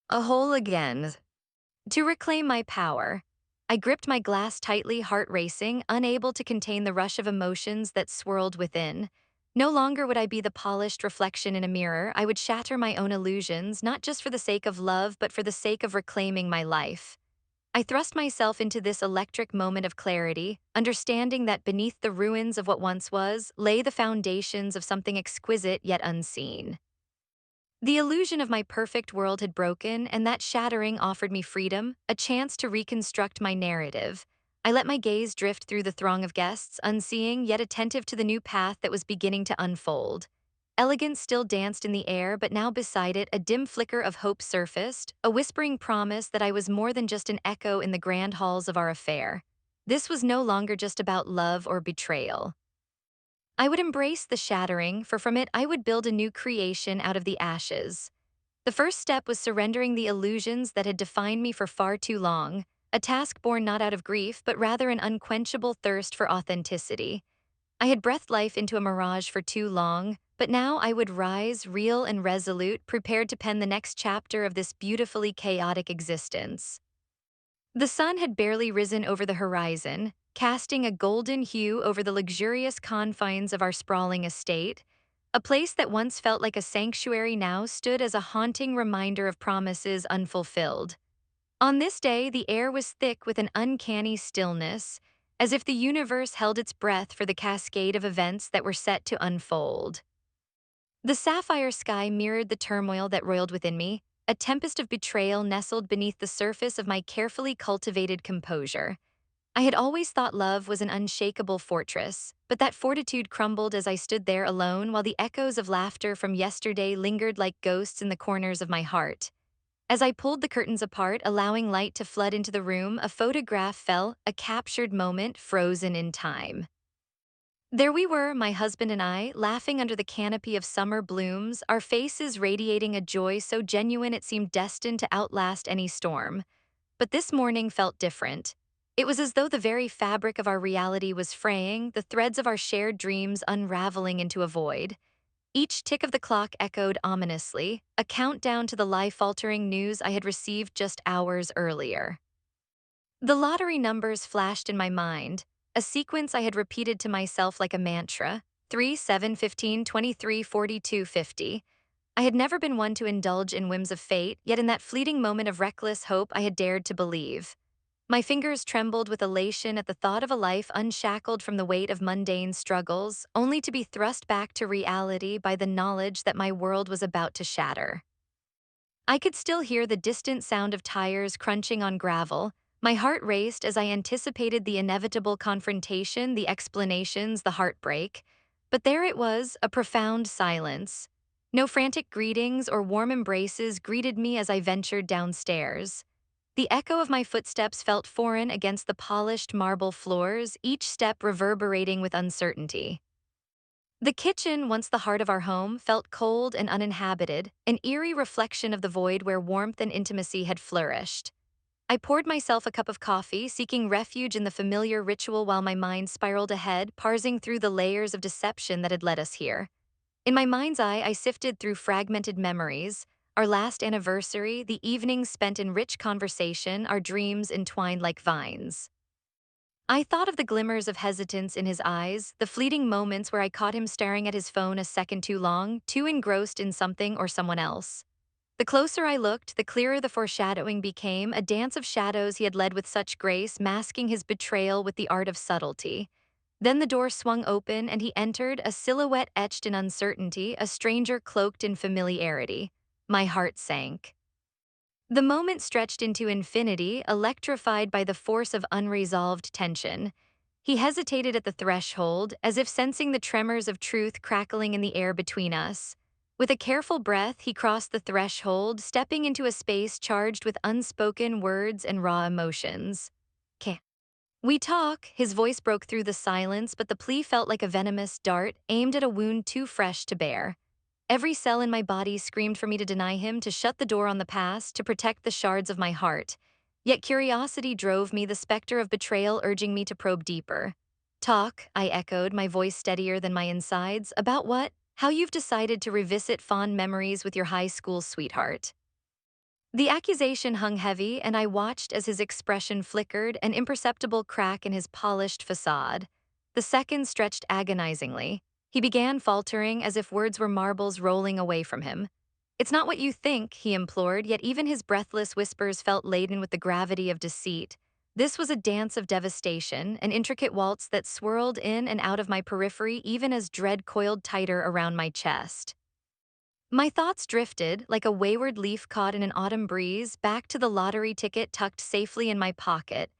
A hole again. To reclaim my power, I gripped my glass tightly, heart racing, unable to contain the rush of emotions that swirled within. No longer would I be the polished reflection in a mirror. I would shatter my own illusions, not just for the sake of love, but for the sake of reclaiming my life. I thrust myself into this electric moment of clarity, understanding that beneath the ruins of what once was lay the foundations of something exquisite yet unseen. The illusion of my perfect world had broken, and that shattering offered me freedom, a chance to reconstruct my narrative. I let my gaze drift through the throng of guests, unseeing yet attentive to the new path that was beginning to unfold. Elegance still danced in the air, but now beside it, a dim flicker of hope surfaced, a whispering promise that I was more than just an echo in the grand halls of our affair. This was no longer just about love or betrayal. I would embrace the shattering, for from it I would build a new creation out of the ashes. The first step was surrendering the illusions that had defined me for far too long, a task born not out of grief, but rather an unquenchable thirst for authenticity. I had breathed life into a mirage for too long, but now I would rise, real and resolute, prepared to pen the next chapter of this beautifully chaotic existence. The sun had barely risen over the horizon, casting a golden hue over the luxurious confines of our sprawling estate. A place that once felt like a sanctuary now stood as a haunting reminder of promises unfulfilled. On this day, the air was thick with an uncanny stillness, as if the universe held its breath for the cascade of events that were set to unfold. The sapphire sky mirrored the turmoil that roiled within me, a tempest of betrayal nestled beneath the surface of my carefully cultivated composure. I had always thought love was an unshakable fortress, but that fortitude crumbled as I stood there alone while the echoes of laughter from yesterday lingered like ghosts in the corners of my heart. As I pulled the curtains apart, allowing light to flood into the room, a photograph fell, a captured moment frozen in time. There we were, my husband and I, laughing under the canopy of summer blooms, our faces radiating a joy so genuine it seemed destined to outlast any storm. But this morning felt different. It was as though the very fabric of our reality was fraying, the threads of our shared dreams unraveling into a void. Each tick of the clock echoed ominously, a countdown to the life-altering news I had received just hours earlier. The lottery numbers flashed in my mind, a sequence I had repeated to myself like a mantra: 3, 7, 15, 23, 42, 50. I had never been one to indulge in whims of fate, yet in that fleeting moment of reckless hope I had dared to believe. My fingers trembled with elation at the thought of a life unshackled from the weight of mundane struggles, only to be thrust back to reality by the knowledge that my world was about to shatter. I could still hear the distant sound of tires crunching on gravel. My heart raced as I anticipated the inevitable confrontation, the explanations, the heartbreak. But there it was, a profound silence. No frantic greetings or warm embraces greeted me as I ventured downstairs. The echo of my footsteps felt foreign against the polished marble floors, each step reverberating with uncertainty. The kitchen, once the heart of our home, felt cold and uninhabited, an eerie reflection of the void where warmth and intimacy had flourished. I poured myself a cup of coffee, seeking refuge in the familiar ritual while my mind spiraled ahead, parsing through the layers of deception that had led us here. In my mind's eye, I sifted through fragmented memories: our last anniversary, the evenings spent in rich conversation, our dreams entwined like vines. I thought of the glimmers of hesitance in his eyes, the fleeting moments where I caught him staring at his phone a second too long, too engrossed in something or someone else. The closer I looked, the clearer the foreshadowing became, a dance of shadows he had led with such grace, masking his betrayal with the art of subtlety. Then the door swung open and he entered, a silhouette etched in uncertainty, a stranger cloaked in familiarity. My heart sank. The moment stretched into infinity, electrified by the force of unresolved tension. He hesitated at the threshold, as if sensing the tremors of truth crackling in the air between us. With a careful breath, he crossed the threshold, stepping into a space charged with unspoken words and raw emotions. "'Kay. We talk," his voice broke through the silence, but the plea felt like a venomous dart aimed at a wound too fresh to bear. Every cell in my body screamed for me to deny him, to shut the door on the past, to protect the shards of my heart. Yet curiosity drove me, the specter of betrayal urging me to probe deeper. "Talk," I echoed, my voice steadier than my insides. "About what? How you've decided to revisit fond memories with your high school sweetheart." The accusation hung heavy, and I watched as his expression flickered, an imperceptible crack in his polished facade. The seconds stretched agonizingly. He began faltering as if words were marbles rolling away from him. "It's not what you think," he implored, yet even his breathless whispers felt laden with the gravity of deceit. This was a dance of devastation, an intricate waltz that swirled in and out of my periphery even as dread coiled tighter around my chest. My thoughts drifted, like a wayward leaf caught in an autumn breeze, back to the lottery ticket tucked safely in my pocket.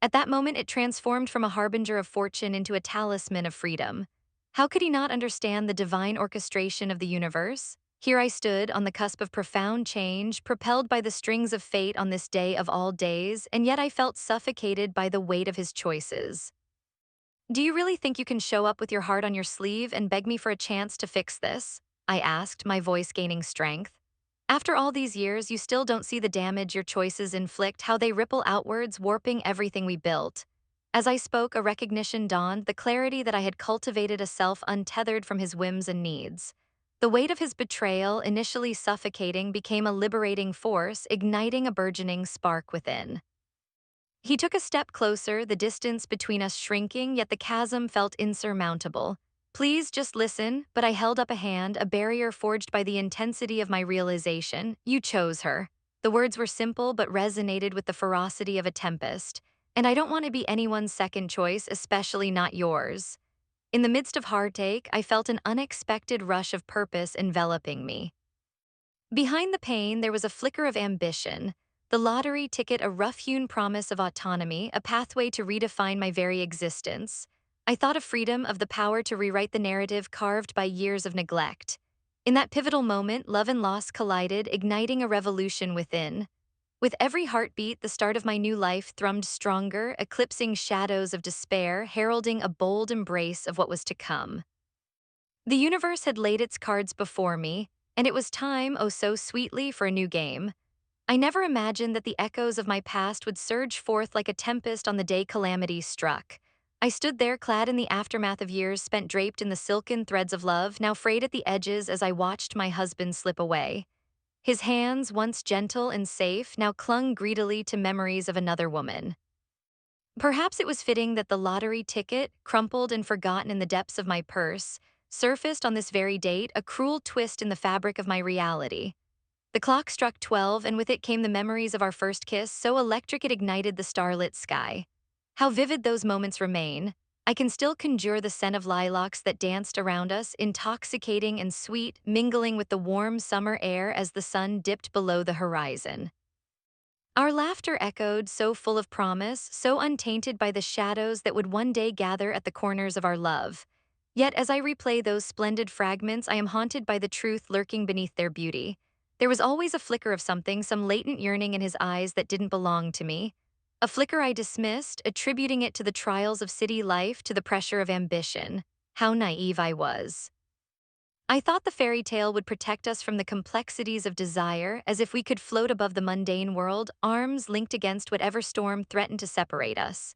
At that moment, it transformed from a harbinger of fortune into a talisman of freedom. How could he not understand the divine orchestration of the universe? Here I stood, on the cusp of profound change, propelled by the strings of fate on this day of all days, and yet I felt suffocated by the weight of his choices. "Do you really think you can show up with your heart on your sleeve and beg me for a chance to fix this?" I asked, my voice gaining strength. "After all these years, you still don't see the damage your choices inflict, how they ripple outwards, warping everything we built." As I spoke, a recognition dawned, the clarity that I had cultivated a self untethered from his whims and needs. The weight of his betrayal, initially suffocating, became a liberating force, igniting a burgeoning spark within. He took a step closer, the distance between us shrinking, yet the chasm felt insurmountable. "Please just listen," but I held up a hand, a barrier forged by the intensity of my realization. "You chose her." The words were simple but resonated with the ferocity of a tempest. "And I don't want to be anyone's second choice, especially not yours." In the midst of heartache, I felt an unexpected rush of purpose enveloping me. Behind the pain, there was a flicker of ambition. The lottery ticket, a rough-hewn promise of autonomy, a pathway to redefine my very existence. I thought of freedom, of the power to rewrite the narrative carved by years of neglect. In that pivotal moment, love and loss collided, igniting a revolution within. With every heartbeat, the start of my new life thrummed stronger, eclipsing shadows of despair, heralding a bold embrace of what was to come. The universe had laid its cards before me, and it was time, oh so sweetly, for a new game. I never imagined that the echoes of my past would surge forth like a tempest on the day calamity struck. I stood there clad in the aftermath of years spent draped in the silken threads of love, now frayed at the edges as I watched my husband slip away. His hands, once gentle and safe, now clung greedily to memories of another woman. Perhaps it was fitting that the lottery ticket, crumpled and forgotten in the depths of my purse, surfaced on this very date, a cruel twist in the fabric of my reality. The clock struck 12, and with it came the memories of our first kiss, so electric it ignited the starlit sky. How vivid those moments remain. I can still conjure the scent of lilacs that danced around us, intoxicating and sweet, mingling with the warm summer air as the sun dipped below the horizon. Our laughter echoed, so full of promise, so untainted by the shadows that would one day gather at the corners of our love. Yet as I replay those splendid fragments, I am haunted by the truth lurking beneath their beauty. There was always a flicker of something, some latent yearning in his eyes that didn't belong to me. A flicker I dismissed, attributing it to the trials of city life, to the pressure of ambition. How naive I was. I thought the fairy tale would protect us from the complexities of desire, as if we could float above the mundane world, arms linked against whatever storm threatened to separate us.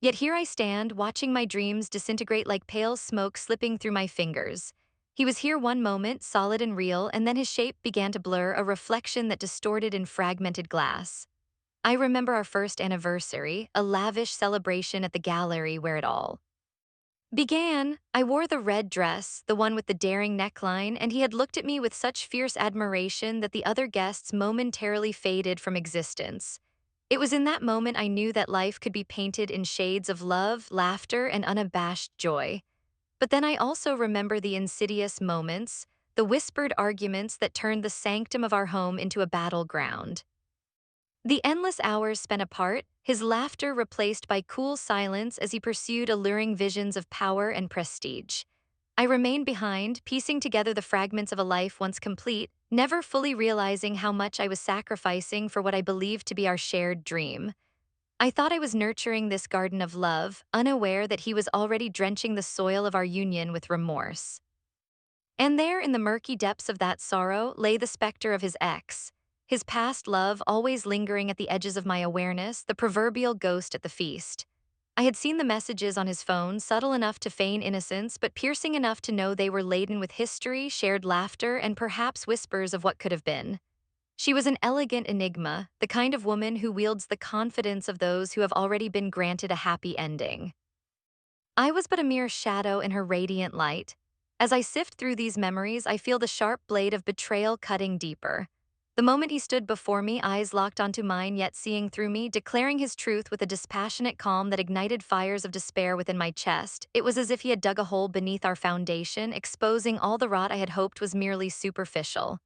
Yet here I stand, watching my dreams disintegrate like pale smoke slipping through my fingers. He was here one moment, solid and real, and then his shape began to blur, a reflection that distorted in fragmented glass. I remember our first anniversary, a lavish celebration at the gallery where it all began. I wore the red dress, the one with the daring neckline, and he had looked at me with such fierce admiration that the other guests momentarily faded from existence. It was in that moment I knew that life could be painted in shades of love, laughter, and unabashed joy. But then I also remember the insidious moments, the whispered arguments that turned the sanctum of our home into a battleground. The endless hours spent apart, his laughter replaced by cool silence as he pursued alluring visions of power and prestige. I remained behind, piecing together the fragments of a life once complete, never fully realizing how much I was sacrificing for what I believed to be our shared dream. I thought I was nurturing this garden of love, unaware that he was already drenching the soil of our union with remorse. And there, in the murky depths of that sorrow, lay the specter of his ex. His past love always lingering at the edges of my awareness, the proverbial ghost at the feast. I had seen the messages on his phone, subtle enough to feign innocence, but piercing enough to know they were laden with history, shared laughter, and perhaps whispers of what could have been. She was an elegant enigma, the kind of woman who wields the confidence of those who have already been granted a happy ending. I was but a mere shadow in her radiant light. As I sift through these memories, I feel the sharp blade of betrayal cutting deeper. The moment he stood before me, eyes locked onto mine, yet seeing through me, declaring his truth with a dispassionate calm that ignited fires of despair within my chest, it was as if he had dug a hole beneath our foundation, exposing all the rot I had hoped was merely superficial.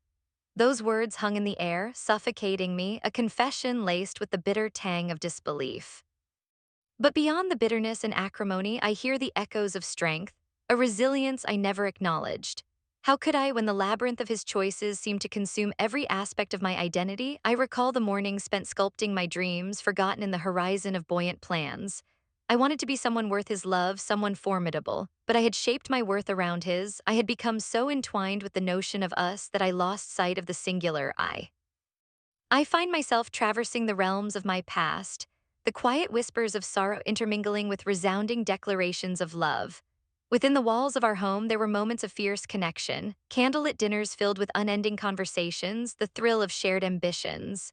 Those words hung in the air, suffocating me, a confession laced with the bitter tang of disbelief. But beyond the bitterness and acrimony, I hear the echoes of strength, a resilience I never acknowledged. How could I, when the labyrinth of his choices seemed to consume every aspect of my identity? I recall the mornings spent sculpting my dreams, forgotten in the horizon of buoyant plans. I wanted to be someone worth his love, someone formidable, but I had shaped my worth around his. I had become so entwined with the notion of us that I lost sight of the singular I. I find myself traversing the realms of my past, the quiet whispers of sorrow intermingling with resounding declarations of love. Within the walls of our home, there were moments of fierce connection, candlelit dinners filled with unending conversations, the thrill of shared ambitions.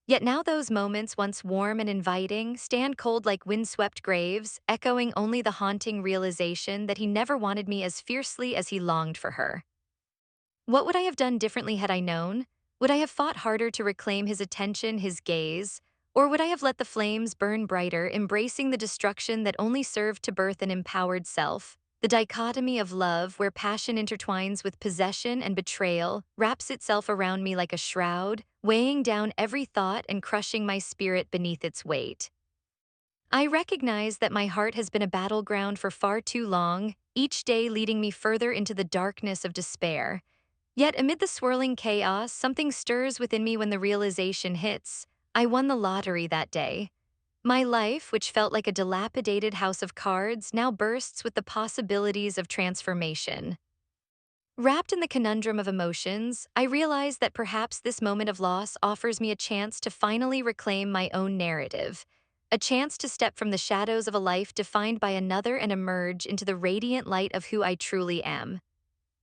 Yet now those moments, once warm and inviting, stand cold like windswept graves, echoing only the haunting realization that he never wanted me as fiercely as he longed for her. What would I have done differently had I known? Would I have fought harder to reclaim his attention, his gaze? Or would I have let the flames burn brighter, embracing the destruction that only served to birth an empowered self? The dichotomy of love, where passion intertwines with possession and betrayal, wraps itself around me like a shroud, weighing down every thought and crushing my spirit beneath its weight. I recognize that my heart has been a battleground for far too long, each day leading me further into the darkness of despair. Yet amid the swirling chaos, something stirs within me when the realization hits. I won the lottery that day. My life, which felt like a dilapidated house of cards, now bursts with the possibilities of transformation. Wrapped in the conundrum of emotions, I realize that perhaps this moment of loss offers me a chance to finally reclaim my own narrative, a chance to step from the shadows of a life defined by another and emerge into the radiant light of who I truly am.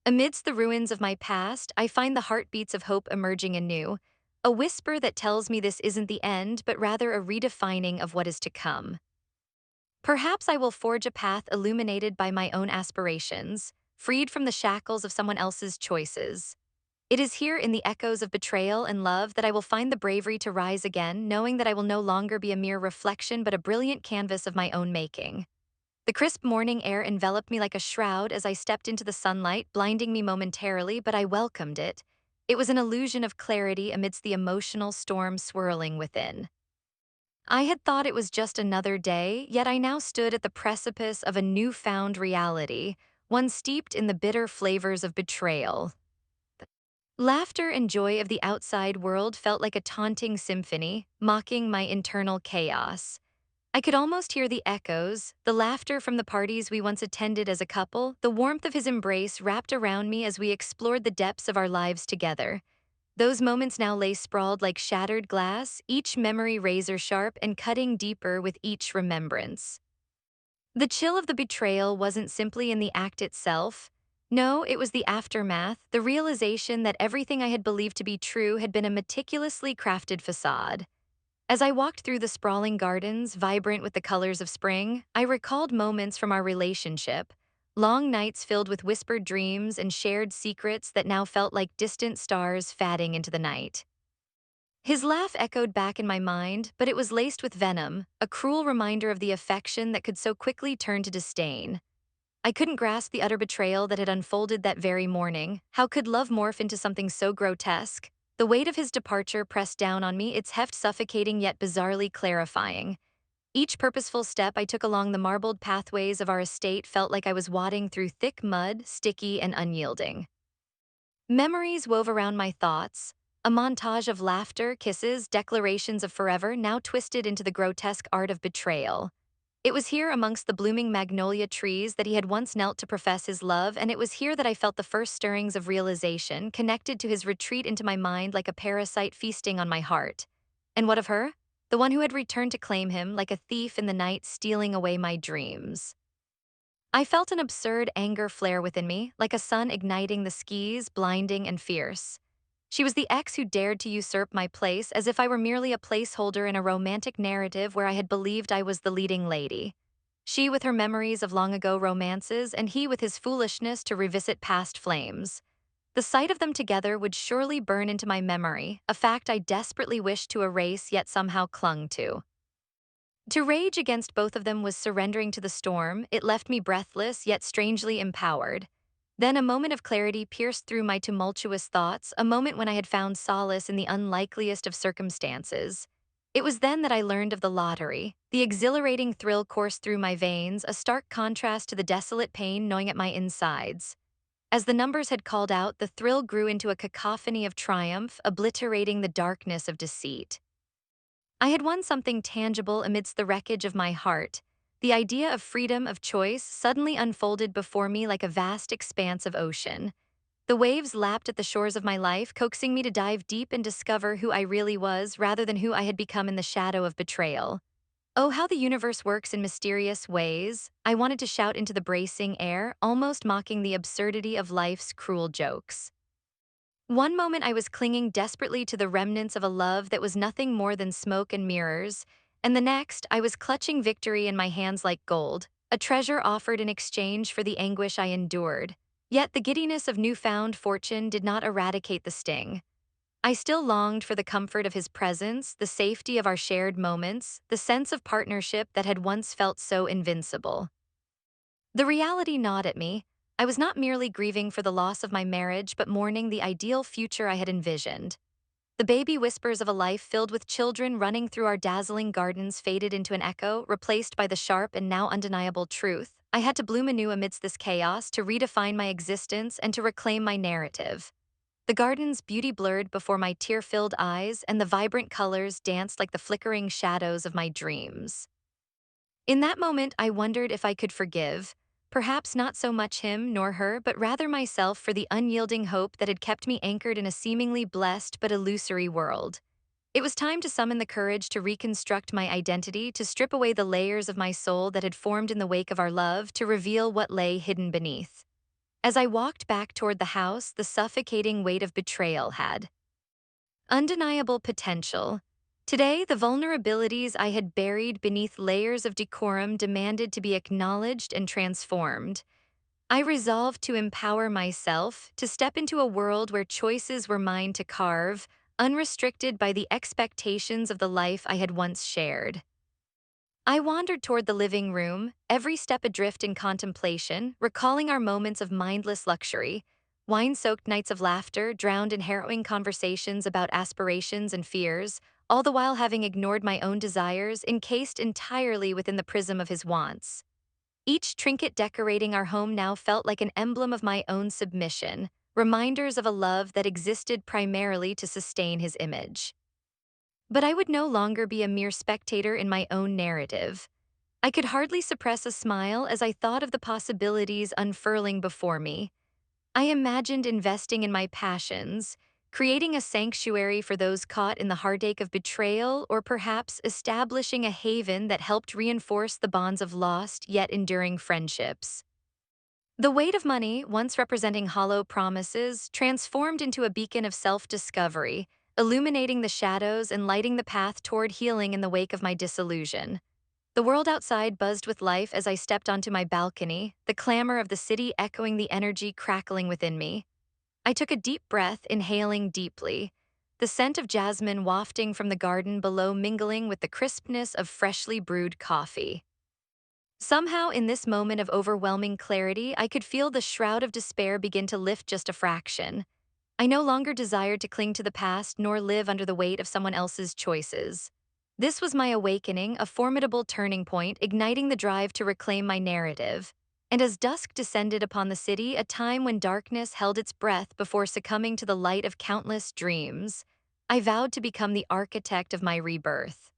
Amidst the ruins of my past, I find the heartbeats of hope emerging anew, a whisper that tells me this isn't the end, but rather a redefining of what is to come. Perhaps I will forge a path illuminated by my own aspirations, freed from the shackles of someone else's choices. It is here in the echoes of betrayal and love that I will find the bravery to rise again, knowing that I will no longer be a mere reflection but a brilliant canvas of my own making. The crisp morning air enveloped me like a shroud as I stepped into the sunlight, blinding me momentarily, but I welcomed it. It was an illusion of clarity amidst the emotional storm swirling within. I had thought it was just another day, yet I now stood at the precipice of a newfound reality, one steeped in the bitter flavors of betrayal. Laughter and joy of the outside world felt like a taunting symphony, mocking my internal chaos. I could almost hear the echoes, the laughter from the parties we once attended as a couple, the warmth of his embrace wrapped around me as we explored the depths of our lives together. Those moments now lay sprawled like shattered glass, each memory razor sharp and cutting deeper with each remembrance. The chill of the betrayal wasn't simply in the act itself. No, it was the aftermath, the realization that everything I had believed to be true had been a meticulously crafted facade. As I walked through the sprawling gardens, vibrant with the colors of spring, I recalled moments from our relationship, long nights filled with whispered dreams and shared secrets that now felt like distant stars fading into the night. His laugh echoed back in my mind, but it was laced with venom, a cruel reminder of the affection that could so quickly turn to disdain. I couldn't grasp the utter betrayal that had unfolded that very morning. How could love morph into something so grotesque? The weight of his departure pressed down on me, its heft suffocating yet bizarrely clarifying. Each purposeful step I took along the marbled pathways of our estate felt like I was wading through thick mud, sticky and unyielding. Memories wove around my thoughts, a montage of laughter, kisses, declarations of forever, now twisted into the grotesque art of betrayal. It was here amongst the blooming magnolia trees that he had once knelt to profess his love, and it was here that I felt the first stirrings of realization, connected to his retreat into my mind like a parasite feasting on my heart. And what of her? The one who had returned to claim him, like a thief in the night stealing away my dreams. I felt an absurd anger flare within me, like a sun igniting the skis, blinding and fierce. She was the ex who dared to usurp my place as if I were merely a placeholder in a romantic narrative where I had believed I was the leading lady. She with her memories of long ago romances, and he with his foolishness to revisit past flames. The sight of them together would surely burn into my memory, a fact I desperately wished to erase yet somehow clung to. To rage against both of them was surrendering to the storm. It left me breathless yet strangely empowered. Then a moment of clarity pierced through my tumultuous thoughts, a moment when I had found solace in the unlikeliest of circumstances. It was then that I learned of the lottery. The exhilarating thrill coursed through my veins, a stark contrast to the desolate pain gnawing at my insides. As the numbers had called out, the thrill grew into a cacophony of triumph, obliterating the darkness of deceit. I had won something tangible amidst the wreckage of my heart. The idea of freedom of choice suddenly unfolded before me like a vast expanse of ocean. The waves lapped at the shores of my life, coaxing me to dive deep and discover who I really was rather than who I had become in the shadow of betrayal. Oh, how the universe works in mysterious ways. I wanted to shout into the bracing air, almost mocking the absurdity of life's cruel jokes. One moment I was clinging desperately to the remnants of a love that was nothing more than smoke and mirrors, and the next I was clutching victory in my hands like gold, a treasure offered in exchange for the anguish I endured. Yet the giddiness of newfound fortune did not eradicate the sting. I still longed for the comfort of his presence, the safety of our shared moments, the sense of partnership that had once felt so invincible. The reality gnawed at me. I was not merely grieving for the loss of my marriage, but mourning the ideal future I had envisioned. The baby whispers of a life filled with children running through our dazzling gardens faded into an echo, replaced by the sharp and now undeniable truth. I had to bloom anew amidst this chaos, to redefine my existence and to reclaim my narrative. The garden's beauty blurred before my tear-filled eyes, and the vibrant colors danced like the flickering shadows of my dreams. In that moment, I wondered if I could forgive, perhaps not so much him nor her, but rather myself for the unyielding hope that had kept me anchored in a seemingly blessed but illusory world. It was time to summon the courage to reconstruct my identity, to strip away the layers of my soul that had formed in the wake of our love, to reveal what lay hidden beneath. As I walked back toward the house, the suffocating weight of betrayal had undeniable potential. Today, the vulnerabilities I had buried beneath layers of decorum demanded to be acknowledged and transformed. I resolved to empower myself, to step into a world where choices were mine to carve, unrestricted by the expectations of the life I had once shared. I wandered toward the living room, every step adrift in contemplation, recalling our moments of mindless luxury, wine-soaked nights of laughter drowned in harrowing conversations about aspirations and fears, all the while having ignored my own desires, encased entirely within the prism of his wants. Each trinket decorating our home now felt like an emblem of my own submission, reminders of a love that existed primarily to sustain his image. But I would no longer be a mere spectator in my own narrative. I could hardly suppress a smile as I thought of the possibilities unfurling before me. I imagined investing in my passions, creating a sanctuary for those caught in the heartache of betrayal, or perhaps establishing a haven that helped reinforce the bonds of lost yet enduring friendships. The weight of money, once representing hollow promises, transformed into a beacon of self-discovery, illuminating the shadows and lighting the path toward healing in the wake of my disillusion. The world outside buzzed with life as I stepped onto my balcony, the clamor of the city echoing the energy crackling within me. I took a deep breath, inhaling deeply, the scent of jasmine wafting from the garden below mingling with the crispness of freshly brewed coffee. Somehow, in this moment of overwhelming clarity, I could feel the shroud of despair begin to lift just a fraction. I no longer desired to cling to the past nor live under the weight of someone else's choices. This was my awakening, a formidable turning point, igniting the drive to reclaim my narrative. And as dusk descended upon the city, a time when darkness held its breath before succumbing to the light of countless dreams, I vowed to become the architect of my rebirth.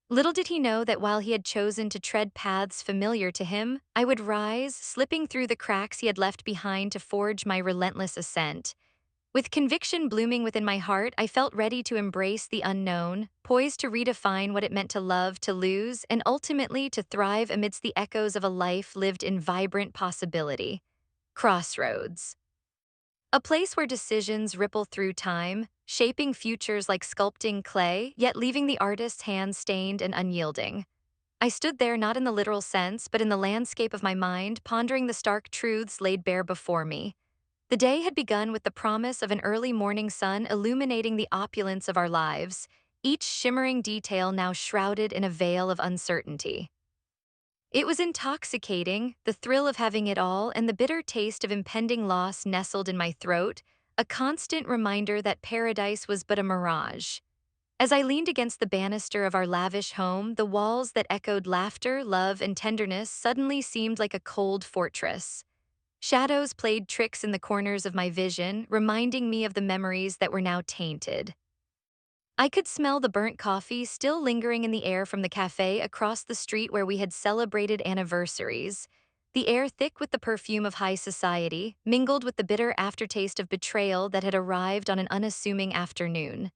Little did he know that while he had chosen to tread paths familiar to him, I would rise, slipping through the cracks he had left behind to forge my relentless ascent. With conviction blooming within my heart, I felt ready to embrace the unknown, poised to redefine what it meant to love, to lose, and ultimately to thrive amidst the echoes of a life lived in vibrant possibility. Crossroads. A place where decisions ripple through time, shaping futures like sculpting clay, yet leaving the artist's hands stained and unyielding. I stood there not in the literal sense, but in the landscape of my mind, pondering the stark truths laid bare before me. The day had begun with the promise of an early morning sun illuminating the opulence of our lives, each shimmering detail now shrouded in a veil of uncertainty. It was intoxicating, the thrill of having it all and the bitter taste of impending loss nestled in my throat, a constant reminder that paradise was but a mirage. As I leaned against the banister of our lavish home, the walls that echoed laughter, love, and tenderness suddenly seemed like a cold fortress. Shadows played tricks in the corners of my vision, reminding me of the memories that were now tainted. I could smell the burnt coffee still lingering in the air from the cafe across the street where we had celebrated anniversaries. The air thick with the perfume of high society, mingled with the bitter aftertaste of betrayal that had arrived on an unassuming afternoon.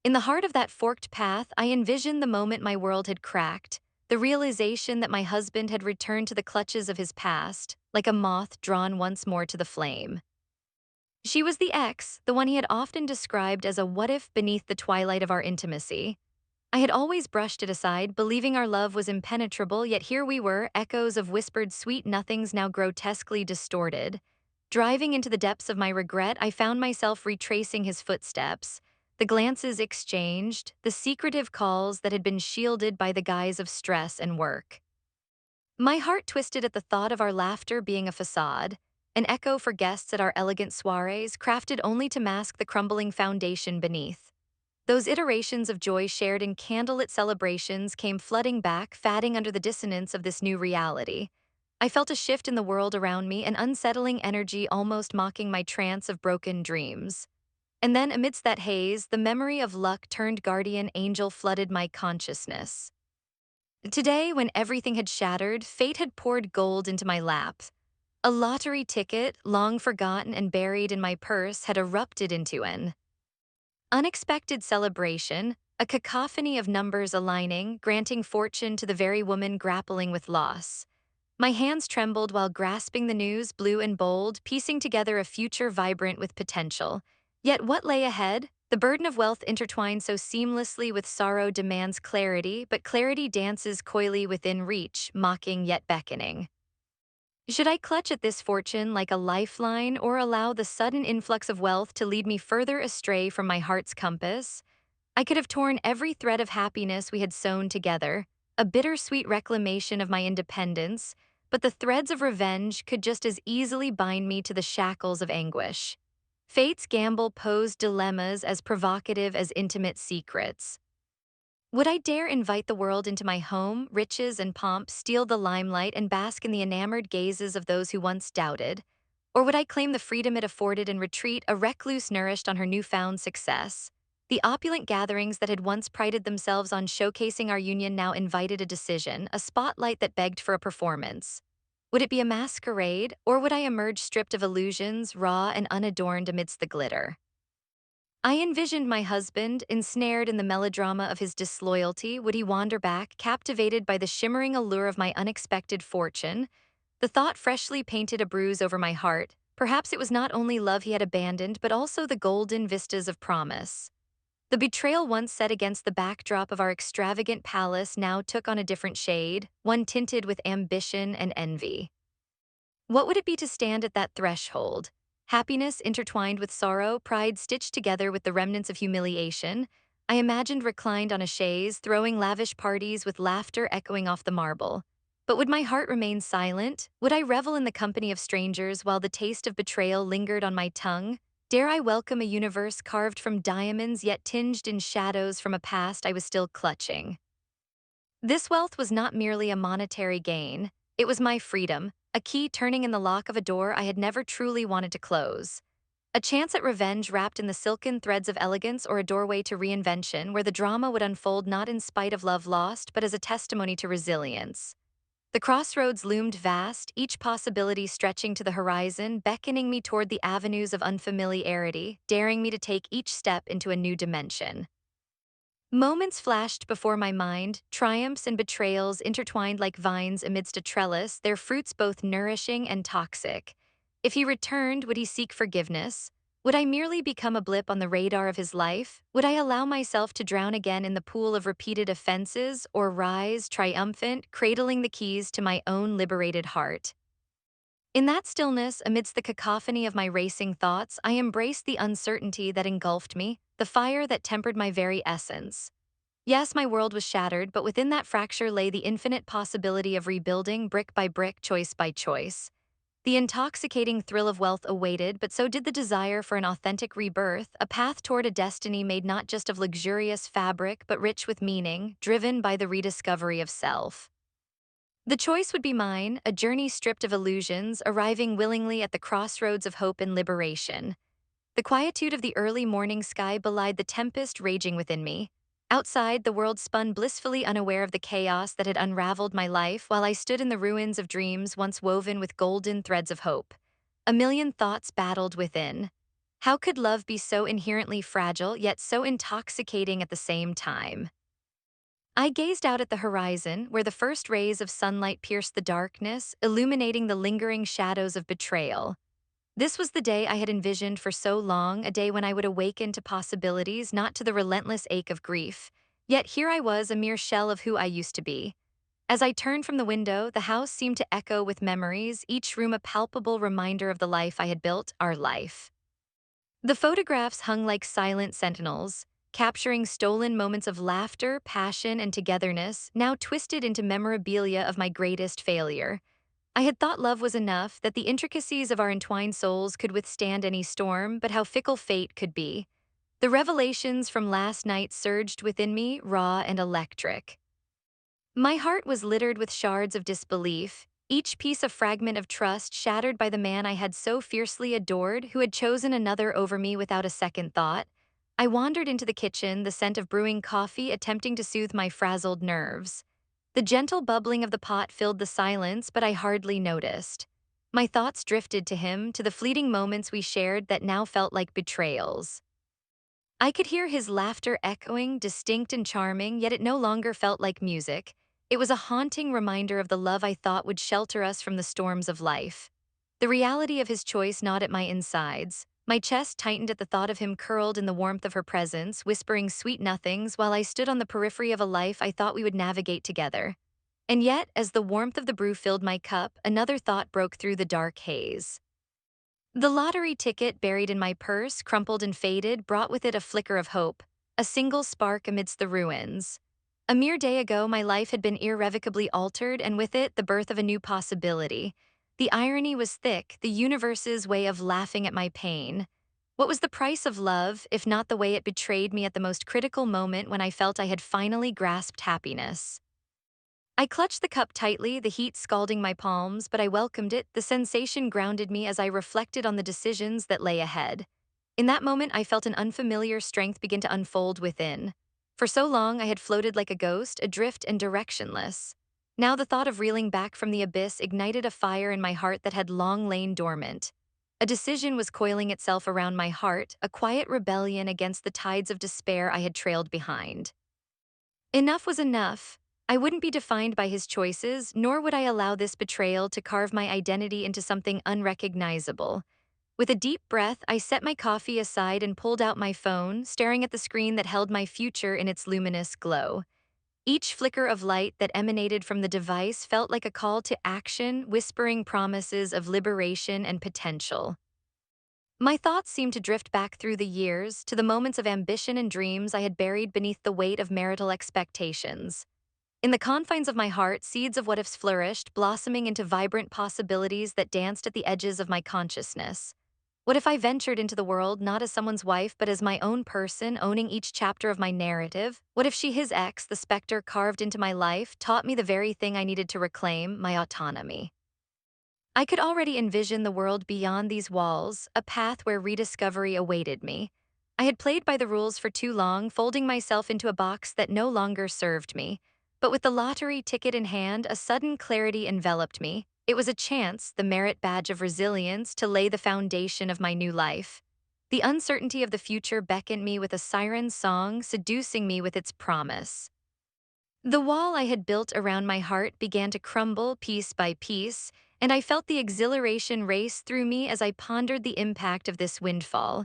In the heart of that forked path, I envisioned the moment my world had cracked, the realization that my husband had returned to the clutches of his past, like a moth drawn once more to the flame. She was the ex, the one he had often described as a what if beneath the twilight of our intimacy. I had always brushed it aside, believing our love was impenetrable, yet here we were, echoes of whispered sweet nothings now grotesquely distorted. Driving into the depths of my regret, I found myself retracing his footsteps, the glances exchanged, the secretive calls that had been shielded by the guise of stress and work. My heart twisted at the thought of our laughter being a facade, an echo for guests at our elegant soirees, crafted only to mask the crumbling foundation beneath. Those iterations of joy shared in candlelit celebrations came flooding back, fatting under the dissonance of this new reality. I felt a shift in the world around me, an unsettling energy almost mocking my trance of broken dreams. And then, amidst that haze, the memory of luck turned guardian angel flooded my consciousness. Today, when everything had shattered, fate had poured gold into my lap. A lottery ticket, long forgotten and buried in my purse, had erupted into an unexpected celebration, a cacophony of numbers aligning, granting fortune to the very woman grappling with loss. My hands trembled while grasping the news, blue and bold, piecing together a future vibrant with potential. Yet what lay ahead? The burden of wealth intertwined so seamlessly with sorrow demands clarity, but clarity dances coyly within reach, mocking yet beckoning. Should I clutch at this fortune like a lifeline or allow the sudden influx of wealth to lead me further astray from my heart's compass? I could have torn every thread of happiness we had sewn together, a bittersweet reclamation of my independence, but the threads of revenge could just as easily bind me to the shackles of anguish. Fate's gamble posed dilemmas as provocative as intimate secrets. Would I dare invite the world into my home, riches and pomp steal the limelight and bask in the enamored gazes of those who once doubted? Or would I claim the freedom it afforded and retreat, a recluse nourished on her newfound success? The opulent gatherings that had once prided themselves on showcasing our union now invited a decision, a spotlight that begged for a performance. Would it be a masquerade, or would I emerge stripped of illusions, raw and unadorned amidst the glitter? I envisioned my husband, ensnared in the melodrama of his disloyalty. Would he wander back, captivated by the shimmering allure of my unexpected fortune? The thought freshly painted a bruise over my heart. Perhaps it was not only love he had abandoned, but also the golden vistas of promise. The betrayal once set against the backdrop of our extravagant palace now took on a different shade, one tinted with ambition and envy. What would it be to stand at that threshold? Happiness intertwined with sorrow, pride stitched together with the remnants of humiliation. I imagined reclined on a chaise, throwing lavish parties with laughter echoing off the marble. But would my heart remain silent? Would I revel in the company of strangers while the taste of betrayal lingered on my tongue? Dare I welcome a universe carved from diamonds yet tinged in shadows from a past I was still clutching? This wealth was not merely a monetary gain, it was my freedom, a key turning in the lock of a door I had never truly wanted to close. A chance at revenge wrapped in the silken threads of elegance, or a doorway to reinvention where the drama would unfold not in spite of love lost but as a testimony to resilience. The crossroads loomed vast, each possibility stretching to the horizon, beckoning me toward the avenues of unfamiliarity, daring me to take each step into a new dimension. Moments flashed before my mind, triumphs and betrayals intertwined like vines amidst a trellis, their fruits both nourishing and toxic. If he returned, would he seek forgiveness? Would I merely become a blip on the radar of his life? Would I allow myself to drown again in the pool of repeated offenses, or rise, triumphant, cradling the keys to my own liberated heart? In that stillness, amidst the cacophony of my racing thoughts, I embraced the uncertainty that engulfed me, the fire that tempered my very essence. Yes, my world was shattered, but within that fracture lay the infinite possibility of rebuilding brick by brick, choice by choice. The intoxicating thrill of wealth awaited, but so did the desire for an authentic rebirth, a path toward a destiny made not just of luxurious fabric, but rich with meaning, driven by the rediscovery of self. The choice would be mine, a journey stripped of illusions, arriving willingly at the crossroads of hope and liberation. The quietude of the early morning sky belied the tempest raging within me. Outside, the world spun blissfully unaware of the chaos that had unraveled my life while I stood in the ruins of dreams once woven with golden threads of hope. A million thoughts battled within. How could love be so inherently fragile, yet so intoxicating at the same time? I gazed out at the horizon, where the first rays of sunlight pierced the darkness, illuminating the lingering shadows of betrayal. This was the day I had envisioned for so long, a day when I would awaken to possibilities, not to the relentless ache of grief. Yet here I was, a mere shell of who I used to be. As I turned from the window, the house seemed to echo with memories, each room a palpable reminder of the life I had built, our life. The photographs hung like silent sentinels, capturing stolen moments of laughter, passion, and togetherness, now twisted into memorabilia of my greatest failure. I had thought love was enough, that the intricacies of our entwined souls could withstand any storm, but how fickle fate could be. The revelations from last night surged within me, raw and electric. My heart was littered with shards of disbelief, each piece a fragment of trust shattered by the man I had so fiercely adored, who had chosen another over me without a second thought. I wandered into the kitchen, the scent of brewing coffee attempting to soothe my frazzled nerves. The gentle bubbling of the pot filled the silence, but I hardly noticed. My thoughts drifted to him, to the fleeting moments we shared that now felt like betrayals. I could hear his laughter echoing, distinct and charming, yet it no longer felt like music. It was a haunting reminder of the love I thought would shelter us from the storms of life. The reality of his choice gnawed at my insides. My chest tightened at the thought of him curled in the warmth of her presence, whispering sweet nothings while I stood on the periphery of a life I thought we would navigate together. And yet, as the warmth of the brew filled my cup, another thought broke through the dark haze. The lottery ticket buried in my purse, crumpled and faded, brought with it a flicker of hope, a single spark amidst the ruins. A mere day ago, my life had been irrevocably altered, and with it, the birth of a new possibility. The irony was thick, the universe's way of laughing at my pain. What was the price of love, if not the way it betrayed me at the most critical moment when I felt I had finally grasped happiness? I clutched the cup tightly, the heat scalding my palms, but I welcomed it. The sensation grounded me as I reflected on the decisions that lay ahead. In that moment, I felt an unfamiliar strength begin to unfold within. For so long, I had floated like a ghost, adrift and directionless. Now the thought of reeling back from the abyss ignited a fire in my heart that had long lain dormant. A decision was coiling itself around my heart, a quiet rebellion against the tides of despair I had trailed behind. Enough was enough. I wouldn't be defined by his choices, nor would I allow this betrayal to carve my identity into something unrecognizable. With a deep breath, I set my coffee aside and pulled out my phone, staring at the screen that held my future in its luminous glow. Each flicker of light that emanated from the device felt like a call to action, whispering promises of liberation and potential. My thoughts seemed to drift back through the years, to the moments of ambition and dreams I had buried beneath the weight of marital expectations. In the confines of my heart, seeds of what ifs flourished, blossoming into vibrant possibilities that danced at the edges of my consciousness. What if I ventured into the world not as someone's wife but as my own person, owning each chapter of my narrative? What if she, his ex, the specter carved into my life, taught me the very thing I needed to reclaim, my autonomy? I could already envision the world beyond these walls, a path where rediscovery awaited me. I had played by the rules for too long, folding myself into a box that no longer served me. But with the lottery ticket in hand, a sudden clarity enveloped me. It was a chance, the merit badge of resilience, to lay the foundation of my new life. The uncertainty of the future beckoned me with a siren song, seducing me with its promise. The wall I had built around my heart began to crumble piece by piece, and I felt the exhilaration race through me as I pondered the impact of this windfall.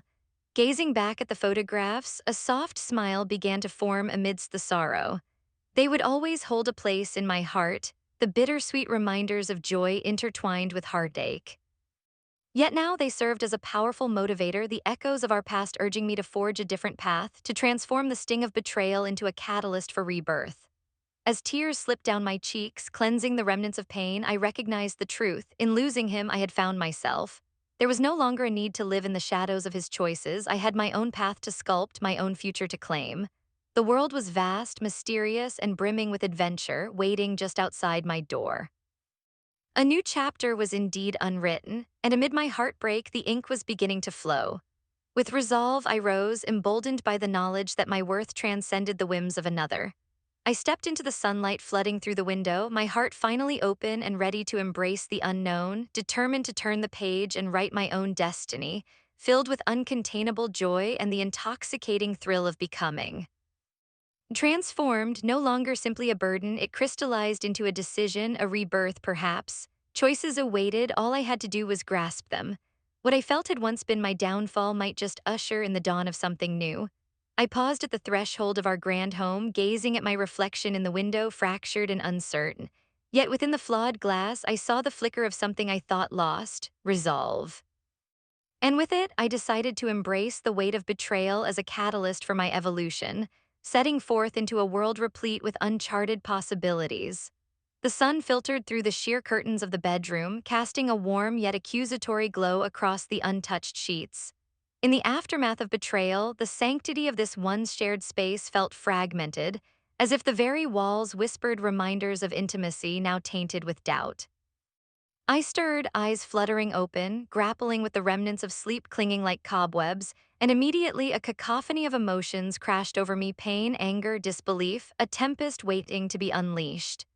Gazing back at the photographs, a soft smile began to form amidst the sorrow. They would always hold a place in my heart, the bittersweet reminders of joy intertwined with heartache. Yet now they served as a powerful motivator, the echoes of our past urging me to forge a different path, to transform the sting of betrayal into a catalyst for rebirth. As tears slipped down my cheeks, cleansing the remnants of pain, I recognized the truth. In losing him, I had found myself. There was no longer a need to live in the shadows of his choices. I had my own path to sculpt, my own future to claim. The world was vast, mysterious, and brimming with adventure, waiting just outside my door. A new chapter was indeed unwritten, and amid my heartbreak, the ink was beginning to flow. With resolve, I rose, emboldened by the knowledge that my worth transcended the whims of another. I stepped into the sunlight flooding through the window, my heart finally open and ready to embrace the unknown, determined to turn the page and write my own destiny, filled with uncontainable joy and the intoxicating thrill of becoming. Transformed, no longer simply a burden, it crystallized into a decision, a rebirth perhaps. Choices awaited, all I had to do was grasp them. What I felt had once been my downfall might just usher in the dawn of something new. I paused at the threshold of our grand home, gazing at my reflection in the window, fractured and uncertain. Yet within the flawed glass, I saw the flicker of something I thought lost: resolve. And with it, I decided to embrace the weight of betrayal as a catalyst for my evolution, setting forth into a world replete with uncharted possibilities. The sun filtered through the sheer curtains of the bedroom, casting a warm yet accusatory glow across the untouched sheets. In the aftermath of betrayal, the sanctity of this once shared space felt fragmented, as if the very walls whispered reminders of intimacy now tainted with doubt. I stirred, eyes fluttering open, grappling with the remnants of sleep clinging like cobwebs, and immediately a cacophony of emotions crashed over me: pain, anger, disbelief, a tempest waiting to be unleashed.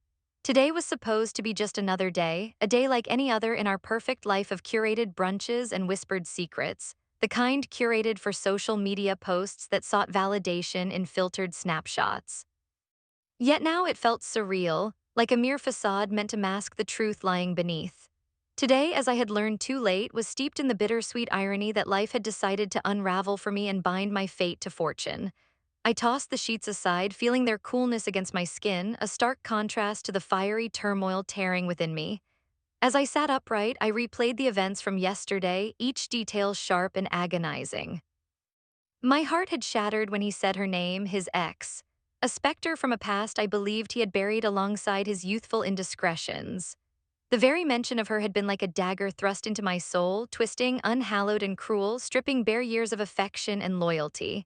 Today was supposed to be just another day, a day like any other in our perfect life of curated brunches and whispered secrets, the kind curated for social media posts that sought validation in filtered snapshots. Yet now it felt surreal, like a mere facade meant to mask the truth lying beneath. Today, as I had learned too late, was steeped in the bittersweet irony that life had decided to unravel for me and bind my fate to fortune. I tossed the sheets aside, feeling their coolness against my skin, a stark contrast to the fiery turmoil tearing within me. As I sat upright, I replayed the events from yesterday, each detail sharp and agonizing. My heart had shattered when he said her name, his ex, a specter from a past I believed he had buried alongside his youthful indiscretions. The very mention of her had been like a dagger thrust into my soul, twisting, unhallowed and cruel, stripping bare years of affection and loyalty.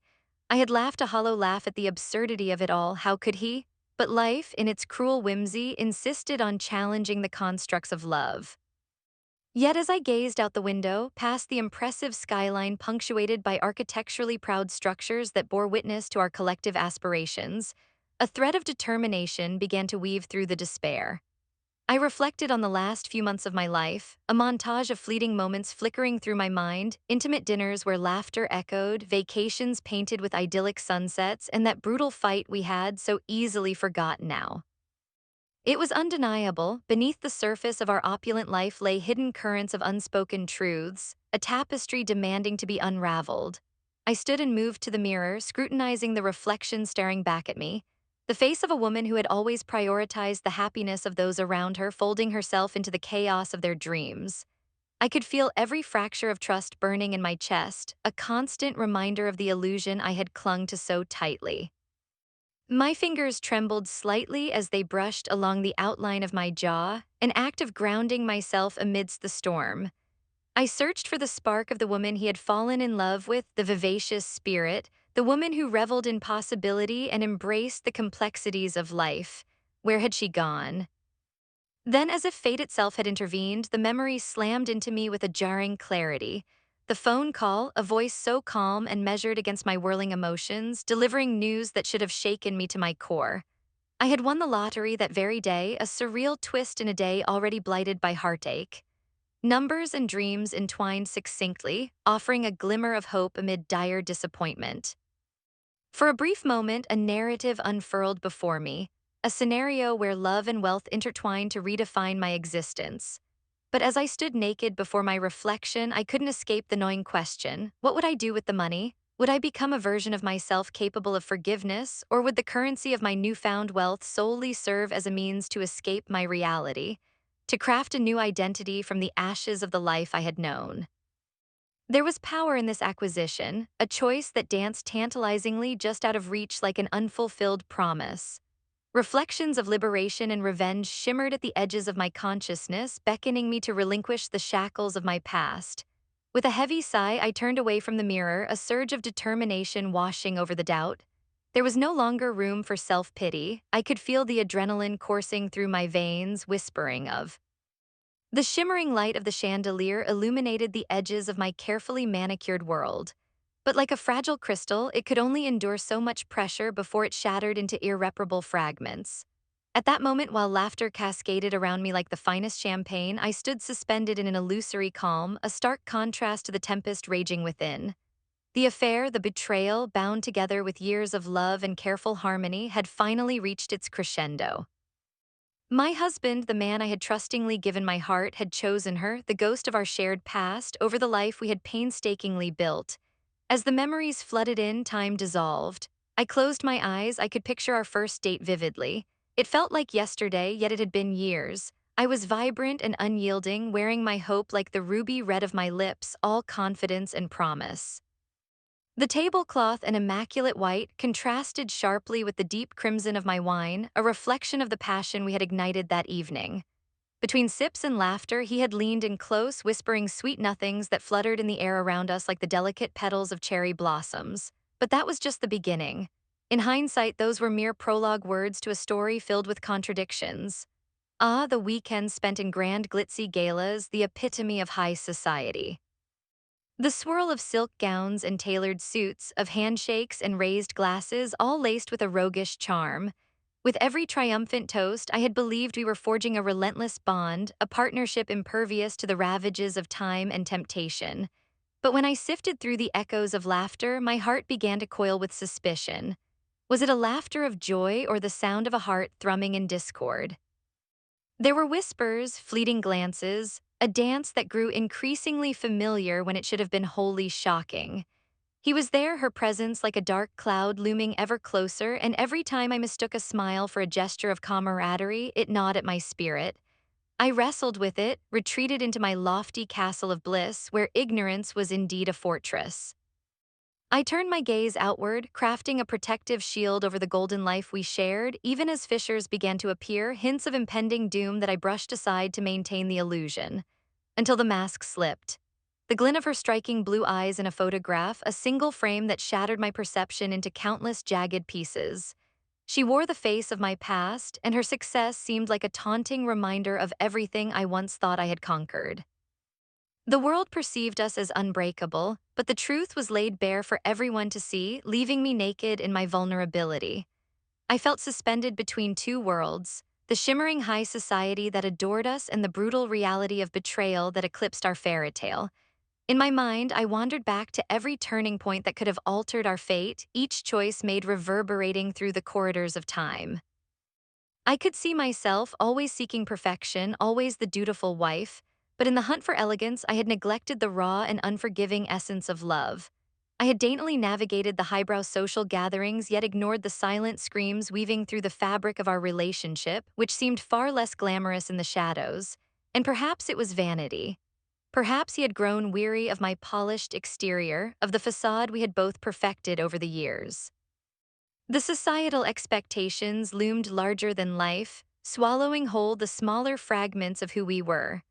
I had laughed a hollow laugh at the absurdity of it all. How could he? But life, in its cruel whimsy, insisted on challenging the constructs of love. Yet as I gazed out the window, past the impressive skyline punctuated by architecturally proud structures that bore witness to our collective aspirations, a thread of determination began to weave through the despair. I reflected on the last few months of my life, a montage of fleeting moments flickering through my mind, intimate dinners where laughter echoed, vacations painted with idyllic sunsets, and that brutal fight we had so easily forgotten now. It was undeniable, beneath the surface of our opulent life lay hidden currents of unspoken truths, a tapestry demanding to be unraveled. I stood and moved to the mirror, scrutinizing the reflection staring back at me, the face of a woman who had always prioritized the happiness of those around her, folding herself into the chaos of their dreams. I could feel every fracture of trust burning in my chest, a constant reminder of the illusion I had clung to so tightly. My fingers trembled slightly as they brushed along the outline of my jaw, an act of grounding myself amidst the storm. I searched for the spark of the woman he had fallen in love with, the vivacious spirit, the woman who reveled in possibility and embraced the complexities of life. Where had she gone? Then, as if fate itself had intervened, the memory slammed into me with a jarring clarity. The phone call, a voice so calm and measured against my whirling emotions, delivering news that should have shaken me to my core. I had won the lottery that very day, a surreal twist in a day already blighted by heartache. Numbers and dreams entwined succinctly, offering a glimmer of hope amid dire disappointment. For a brief moment, a narrative unfurled before me, a scenario where love and wealth intertwined to redefine my existence. But as I stood naked before my reflection, I couldn't escape the gnawing question: what would I do with the money? Would I become a version of myself capable of forgiveness, or would the currency of my newfound wealth solely serve as a means to escape my reality, to craft a new identity from the ashes of the life I had known? There was power in this acquisition, a choice that danced tantalizingly just out of reach like an unfulfilled promise. Reflections of liberation and revenge shimmered at the edges of my consciousness, beckoning me to relinquish the shackles of my past. With a heavy sigh, I turned away from the mirror, a surge of determination washing over the doubt. There was no longer room for self-pity. I could feel the adrenaline coursing through my veins, whispering of the shimmering light of the chandelier illuminated the edges of my carefully manicured world. But like a fragile crystal, it could only endure so much pressure before it shattered into irreparable fragments. At that moment, while laughter cascaded around me like the finest champagne, I stood suspended in an illusory calm, a stark contrast to the tempest raging within. The affair, the betrayal, bound together with years of love and careful harmony, had finally reached its crescendo. My husband, the man I had trustingly given my heart, had chosen her, the ghost of our shared past, over the life we had painstakingly built. As the memories flooded in, time dissolved. I closed my eyes. I could picture our first date vividly. It felt like yesterday, yet it had been years. I was vibrant and unyielding, wearing my hope like the ruby red of my lips, all confidence and promise. The tablecloth, an immaculate white, contrasted sharply with the deep crimson of my wine, a reflection of the passion we had ignited that evening. Between sips and laughter, he had leaned in close, whispering sweet nothings that fluttered in the air around us like the delicate petals of cherry blossoms. But that was just the beginning. In hindsight, those were mere prologue words to a story filled with contradictions. Ah, the weekends spent in grand glitzy galas, the epitome of high society. The swirl of silk gowns and tailored suits, of handshakes and raised glasses, all laced with a roguish charm. With every triumphant toast, I had believed we were forging a relentless bond, a partnership impervious to the ravages of time and temptation. But when I sifted through the echoes of laughter, my heart began to coil with suspicion. Was it a laughter of joy or the sound of a heart thrumming in discord? There were whispers, fleeting glances, a dance that grew increasingly familiar when it should have been wholly shocking. He was there, her presence like a dark cloud looming ever closer, and every time I mistook a smile for a gesture of camaraderie, it gnawed at my spirit. I wrestled with it, retreated into my lofty castle of bliss, where ignorance was indeed a fortress. I turned my gaze outward, crafting a protective shield over the golden life we shared, even as fissures began to appear, hints of impending doom that I brushed aside to maintain the illusion. Until the mask slipped. The glint of her striking blue eyes in a photograph, a single frame that shattered my perception into countless jagged pieces. She wore the face of my past, and her success seemed like a taunting reminder of everything I once thought I had conquered. The world perceived us as unbreakable, but the truth was laid bare for everyone to see, leaving me naked in my vulnerability. I felt suspended between two worlds, the shimmering high society that adored us and the brutal reality of betrayal that eclipsed our fairy tale. In my mind, I wandered back to every turning point that could have altered our fate, each choice made reverberating through the corridors of time. I could see myself always seeking perfection, always the dutiful wife, but in the hunt for elegance, I had neglected the raw and unforgiving essence of love. I had daintily navigated the highbrow social gatherings, yet ignored the silent screams weaving through the fabric of our relationship, which seemed far less glamorous in the shadows. And perhaps it was vanity. Perhaps he had grown weary of my polished exterior, of the facade we had both perfected over the years. The societal expectations loomed larger than life, swallowing whole the smaller fragments of who we were.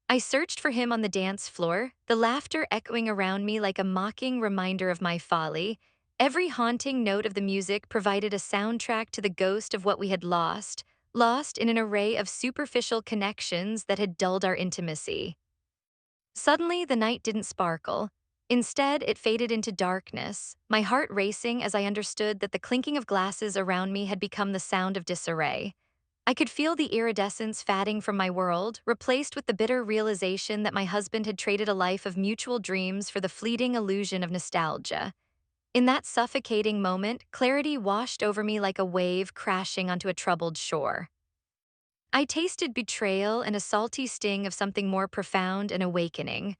I searched for him on the dance floor, the laughter echoing around me like a mocking reminder of my folly. Every haunting note of the music provided a soundtrack to the ghost of what we had lost, lost in an array of superficial connections that had dulled our intimacy. Suddenly, the night didn't sparkle. Instead, it faded into darkness, my heart racing as I understood that the clinking of glasses around me had become the sound of disarray. I could feel the iridescence fading from my world, replaced with the bitter realization that my husband had traded a life of mutual dreams for the fleeting illusion of nostalgia. In that suffocating moment, clarity washed over me like a wave crashing onto a troubled shore. I tasted betrayal and a salty sting of something more profound and awakening.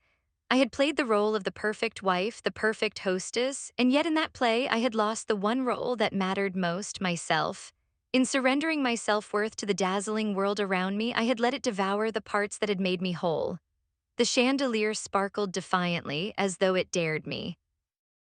I had played the role of the perfect wife, the perfect hostess, and yet in that play I had lost the one role that mattered most, myself. In surrendering my self-worth to the dazzling world around me, I had let it devour the parts that had made me whole. The chandelier sparkled defiantly, as though it dared me.